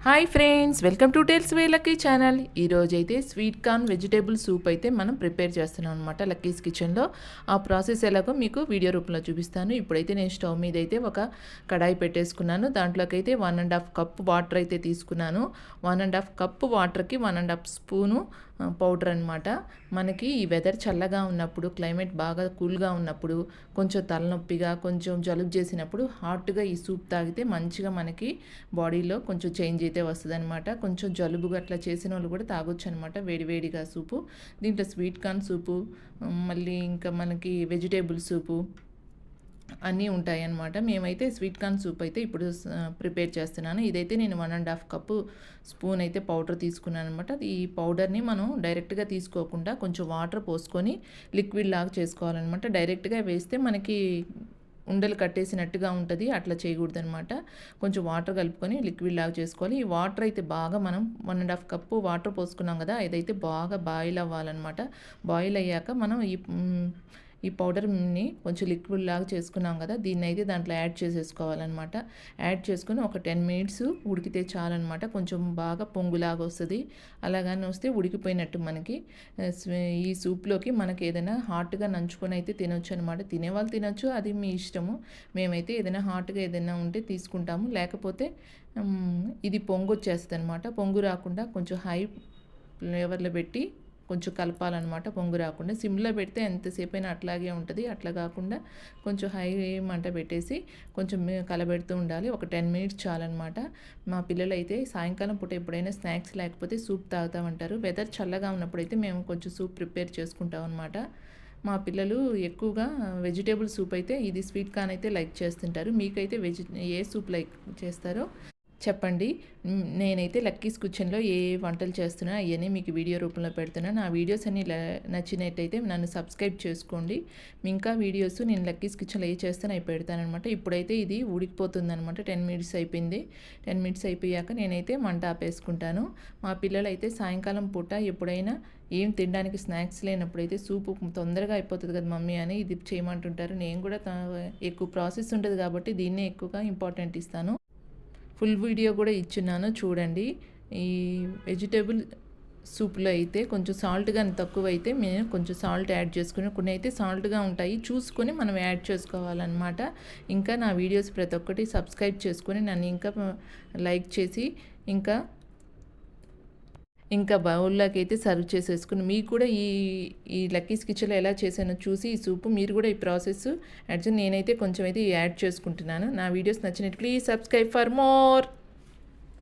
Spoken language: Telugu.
Hi friends, welcome to tales way lucky channel. ఈరోజు అయితే స్వీట్ కార్న్ వెజిటేబుల్ సూప్ అయితే మనం ప్రిపేర్ చేస్తున్నాం అనమాట లక్కీస్ కిచెన్లో. ఆ ప్రాసెస్ ఎలాగో మీకు వీడియో రూపంలో చూపిస్తాను. ఇప్పుడైతే నేను స్టవ్ మీద అయితే ఒక కడాయి పెట్టేసుకున్నాను. దాంట్లోకి అయితే 1.5 కప్ వాటర్ అయితే తీసుకున్నాను. 1.5 కప్ వాటర్కి 1.5 స్పూను పౌడర్ అనమాట. మనకి ఈ వెదర్ చల్లగా ఉన్నప్పుడు, క్లైమేట్ బాగా కూల్గా ఉన్నప్పుడు, కొంచెం తలనొప్పిగా, కొంచెం జలుబు చేసినప్పుడు హాట్గా ఈ సూప్ తాగితే మంచిగా మనకి బాడీలో కొంచెం చేంజ్ అయితే వస్తుంది అనమాట. కొంచెం జలుబుగా అట్లా చేసిన వాళ్ళు కూడా తాగొచ్చు అనమాట వేడివేడిగా సూపు. దీంట్లో స్వీట్ కార్న్ సూపు, మళ్ళీ ఇంకా మనకి వెజిటేబుల్ సూపు అన్నీ ఉంటాయి అన్నమాట. మేమైతే స్వీట్ కార్న్ సూప్ అయితే ఇప్పుడు ప్రిపేర్ చేస్తున్నాను. ఇదైతే నేను 1.5 కప్పు స్పూన్ అయితే పౌడర్ తీసుకున్నాను అనమాట. ఈ పౌడర్ని మనం డైరెక్ట్గా తీసుకోకుండా కొంచెం వాటర్ పోసుకొని లిక్విడ్ లాగా చేసుకోవాలన్నమాట. డైరెక్ట్గా వేస్తే మనకి ఉండలు కట్టేసినట్టుగా ఉంటుంది, అట్లా చేయకూడదు అనమాట. కొంచెం వాటర్ కలుపుకొని లిక్విడ్ లాగా చేసుకోవాలి. ఈ వాటర్ అయితే బాగా మనం 1.5 కప్పు వాటర్ పోసుకున్నాం కదా, ఇదైతే బాగా బాయిల్ అవ్వాలన్నమాట. బాయిల్ అయ్యాక మనం ఈ పౌడర్ని కొంచెం లిక్విడ్ లాగా చేసుకున్నాం కదా, దీన్ని అయితే దాంట్లో యాడ్ చేసేసుకోవాలన్నమాట. యాడ్ చేసుకుని ఒక 10 మినిట్స్ ఉడికితే చాలన్నమాట. కొంచెం బాగా పొంగులాగా వస్తుంది. అలాగని వస్తే ఉడికిపోయినట్టు మనకి. ఈ సూప్లోకి మనకి ఏదైనా హాట్గా నంచుకొని అయితే తినొచ్చు అనమాట. తినేవాళ్ళు తినొచ్చు, అది మీ ఇష్టము. మేమైతే ఏదైనా హాట్గా ఏదైనా ఉంటే తీసుకుంటాము. లేకపోతే ఇది పొంగు వచ్చేస్తుంది అనమాట. పొంగు రాకుండా కొంచెం హై ఫ్లేవర్లో పెట్టి కొంచెం కలపాలన్నమాట. పొంగు రాకుండా సిమ్లో పెడితే ఎంతసేపు అయినా అట్లాగే ఉంటుంది. అట్లా కాకుండా కొంచెం హై మంట పెట్టేసి కొంచెం కలబెడుతూ ఉండాలి. ఒక 10 మినిట్స్ చాలన్నమాట. మా పిల్లలు అయితే సాయంకాలం పూట ఎప్పుడైనా స్నాక్స్ లేకపోతే సూప్ తాగుతామంటారు. వెదర్ చల్లగా ఉన్నప్పుడైతే మేము కొంచెం సూప్ ప్రిపేర్ చేసుకుంటాం అనమాట. మా పిల్లలు ఎక్కువగా వెజిటేబుల్ సూప్ అయితే, ఇది స్వీట్ కార్న్ అయితే లైక్ చేస్తుంటారు. మీకైతే ఏ సూప్ లైక్ చేస్తారో చెప్పండి. నేనైతే లక్కీస్ కిచెన్లో ఏ వంటలు చేస్తున్నా అవన్నీ మీకు వీడియో రూపంలో పెడుతున్నాను. నా వీడియోస్ అన్ని నచ్చినట్టయితే నన్ను సబ్స్క్రైబ్ చేసుకోండి. ఇంకా వీడియోస్ నేను లక్కీస్ కిచెన్లో ఏ చేస్తానో అవి పెడతానమాట. ఇప్పుడైతే ఇది ఉడికిపోతుంది అనమాట. 10 మినిట్స్ అయిపోయింది. 10 మినిట్స్ అయిపోయాక నేనైతే మంట ఆపేసుకుంటాను. మా పిల్లలు అయితే సాయంకాలం పూట ఎప్పుడైనా ఏం తినడానికి స్నాక్స్ లేనప్పుడైతే సూపు తొందరగా అయిపోతుంది కదా మమ్మీ అని ఇది చేయమంటుంటారు. నేను కూడా ఎక్కువ ప్రాసెస్ ఉంటుంది కాబట్టి దీన్నే ఎక్కువగా ఇంపార్టెంట్ ఇస్తాను. ఫుల్ వీడియో కూడా ఇచ్చున్నాను చూడండి. ఈ వెజిటేబుల్ సూప్లో అయితే కొంచెం సాల్ట్ కానీ తక్కువ అయితే మేము కొంచెం సాల్ట్ యాడ్ చేసుకుని, కొన్ని అయితే సాల్ట్గా ఉంటాయి, చూసుకొని మనం యాడ్ చేసుకోవాలన్నమాట. ఇంకా నా వీడియోస్ ప్రతి ఒక్కటి సబ్స్క్రైబ్ చేసుకొని నన్ను ఇంకా లైక్ చేసి ఇంకా బౌల్లోకి అయితే సర్వ్ చేసేసుకుని, మీకు కూడా ఈ లక్కీస్ కిచెన్లో ఎలా చేశానో చూసి ఈ సూపు మీరు కూడా ఈ ప్రాసెస్ యాడ్ చేసి, నేనైతే కొంచెం అయితే యాడ్ చేసుకుంటున్నాను. నా వీడియోస్ నచ్చినట్టు ప్లీజ్ సబ్స్క్రైబ్ ఫర్ మోర్.